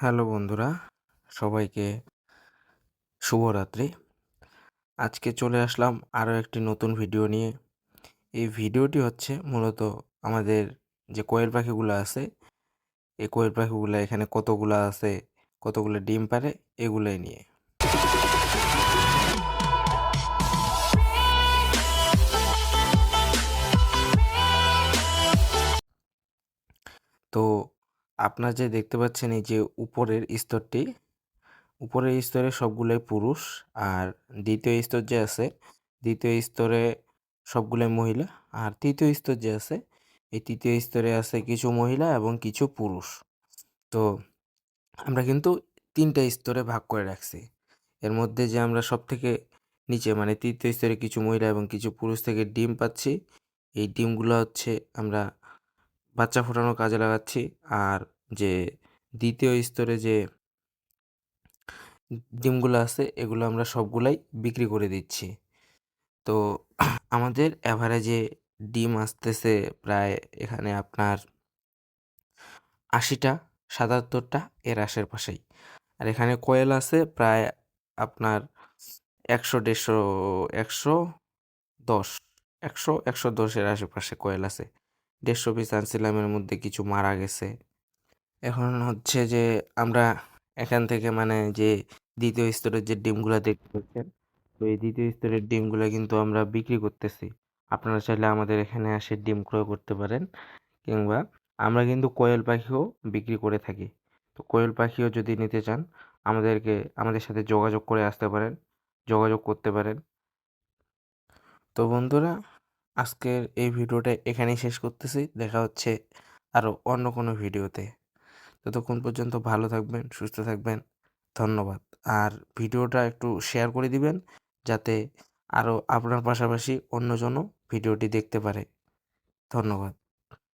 Hello বন্ধুরা, সবাইকে শুভরাত্রি। আজকে চলে আসলাম আরও একটি নতুন ভিডিও নিয়ে। এই ভিডিওটি হচ্ছে মূলত আমাদের যে কোয়েল পাখিগুলো আছে, এই কোয়েল পাখিগুলো এখানে কতগুলো আছে, কতগুলো ডিম পাড়ে, এগুলোই নিয়ে। তো আপনারা যে দেখতে পাচ্ছেন এই যে উপরের স্তরটি, উপরের স্তরে সবগুলোই পুরুষ, আর দ্বিতীয় স্তর যে আছে, দ্বিতীয় স্তরে সবগুলোই মহিলা, আর তৃতীয় স্তর যে আছে, এই তৃতীয় স্তরে আছে কিছু মহিলা এবং কিছু পুরুষ। তো আমরা কিন্তু ৩টা স্তরে ভাগ করে রাখছি। এর মধ্যে যে আমরা সবথেকে নিচে মানে তৃতীয় স্তরে কিছু মহিলা এবং কিছু পুরুষ থেকে ডিম পাচ্ছি, এই ডিমগুলো হচ্ছে আমরা বাচ্চা ফোটানোর কাজে লাগাচ্ছি। আর যে দ্বিতীয় স্তরে যে ডিমগুলো আছে, এগুলো আমরা সবগুলাই বিক্রি করে দিচ্ছি। তো আমাদের এভারেজে ডিম আসতেছে প্রায় এখানে আপনার ৮০টা ৭৭টা এর আশেপাশেই। আর এখানে কোয়েল আছে প্রায় আপনার ১০০, ১৫০, ১০০, ১০০ এর আশেপাশে কোয়েল আছে। ১৫০ পিস আনছিলাম, এর মধ্যে কিছু মারা গেছে। এখন হচ্ছে যে আমরা এখান থেকে মানে যে দ্বিতীয় স্তরের যে ডিমগুলা দেখতে পাচ্ছেন, তো এই দ্বিতীয় স্তরের ডিমগুলা কিন্তু আমরা বিক্রি করতেছি। আপনারা চাইলে আমাদের এখানে এসে ডিম ক্রয় করতে পারেন, কিংবা আমরা কিন্তু কোয়েল পাখিও বিক্রি করে থাকি। তো কোয়েল পাখিও যদি নিতে চান, আমাদের সাথে যোগাযোগ করে আসতে পারেন, যোগাযোগ করতে পারেন। তো বন্ধুরা, আজকের এই ভিডিওটা এখানেই শেষ করতেছি। দেখা হচ্ছে আরও অন্য কোনো ভিডিওতে। ততক্ষণ পর্যন্ত ভালো থাকবেন, সুস্থ থাকবেন। ধন্যবাদ। আর ভিডিওটা একটু শেয়ার করে দিবেন, যাতে আরও আপনার পাশাপাশি অন্যজনও ভিডিওটি দেখতে পারে। ধন্যবাদ।